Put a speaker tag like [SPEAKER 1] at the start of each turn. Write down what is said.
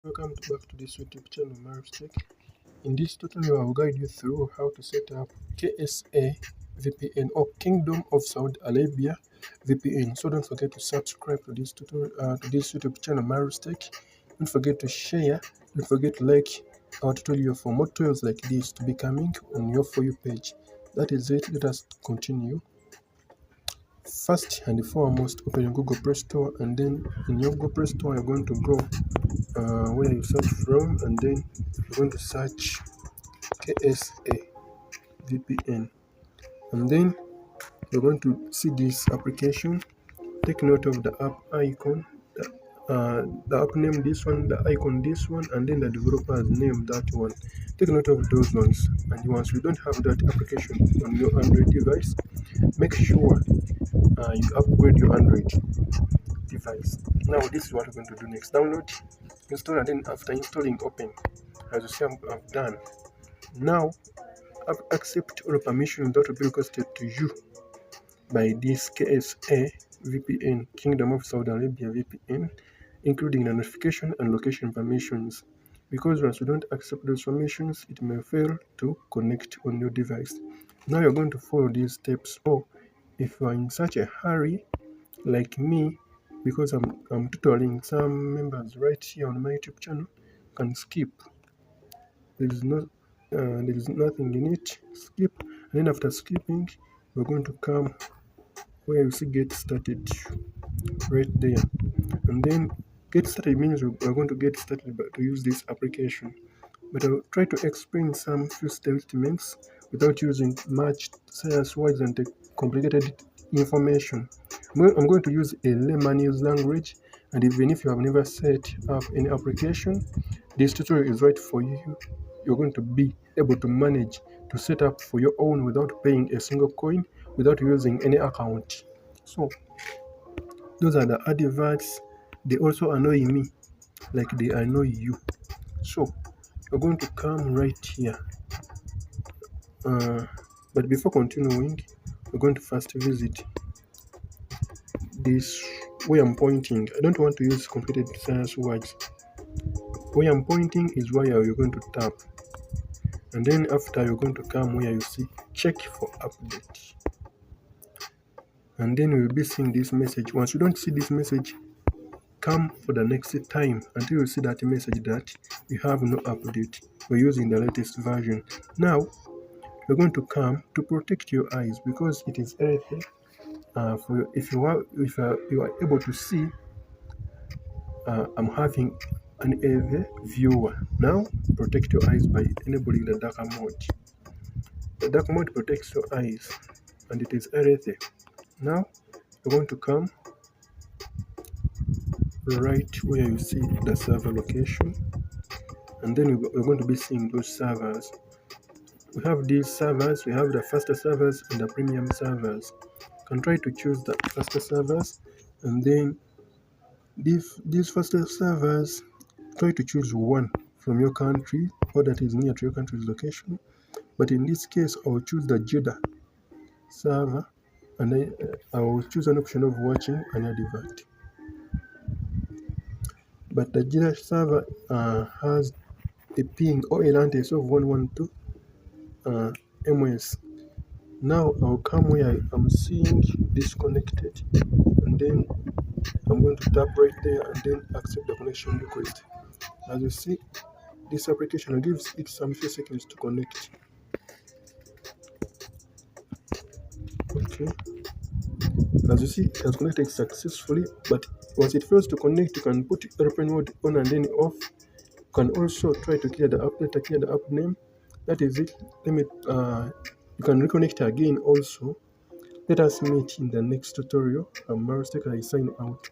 [SPEAKER 1] Welcome back to this YouTube channel, Maristech. In this tutorial, I will guide you through how to set up KSA VPN or Kingdom of Saudi Arabia VPN. So don't forget to subscribe to this tutorial, to this YouTube channel, Maristech. Don't forget to share. Don't forget to like our tutorial for more tutorials like this to be coming on your For You page. That is it. Let us continue. First and foremost, open your Google Play Store, and then in your Google Play Store, you're going to go where you search from, and then you're going to search KSA VPN, and then you're going to see this application. Take note of the app icon, the app name this one, the icon this one, and then the developer's name that one. Take note of those ones, and once you don't have that application on your Android device, make sure you upgrade your Android device. Now this is what we're going to do next. Download, install, and then after installing, open. As you see, I've done. Now accept all permissions that will be requested to you by this KSA VPN, Kingdom of Saudi Arabia VPN, including the notification and location permissions, because once you don't accept those permissions, it may fail to connect on your device. Now you're going to follow these steps, or if you are in such a hurry like me, because I'm tutoring some members right here on my YouTube channel, can skip. There is nothing in it. Skip, and then after skipping, we're going to come where you see get started right there, and then get started means we're going to get started to use this application. But I'll try to explain some few statements without using much science words and complicated information. I'm going to use a layman's language, and even if you have never set up any application, this tutorial is right for you. You're going to be able to manage to set up for your own without paying a single coin, without using any account. So those are the adverts. They also annoy me like they annoy you. So you're going to come right here. But before continuing, we're going to first visit this where I'm pointing. I don't want to use complicated science words. Where I'm pointing is where you're going to tap, and then after you're going to come where you see check for update, and then you'll be seeing this message. Once you don't see this message, come for the next time until you see that message that you have no update. We're using the latest version. Now you're going to come to protect your eyes, because it is healthy for if you are able to see. I'm having an AV viewer. Now protect your eyes by enabling the dark mode. The dark mode protects your eyes, and it is healthy. Now you're going to come right where you see the server location, and then you're going to be seeing those servers. We have these servers. We have the faster servers and the premium servers. You can try to choose the faster servers, and then these faster servers, try to choose one from your country or that is near to your country's location. But in this case, I will choose the Jeddah server, and I will choose an option of watching an advert. But the Jeddah server has a ping or a latency of 112 ms. Now I'll come where I'm seeing disconnected, and then I'm going to tap right there and then accept the connection request. As you see, this application gives it some few seconds to connect. Okay, as you see, it has connected successfully, but once it fails to connect, you can put airplane mode on and then off. You can also try to clear the app name. That is it. You can reconnect again also. Let us meet in the next tutorial. I'm Maristech, I sign out.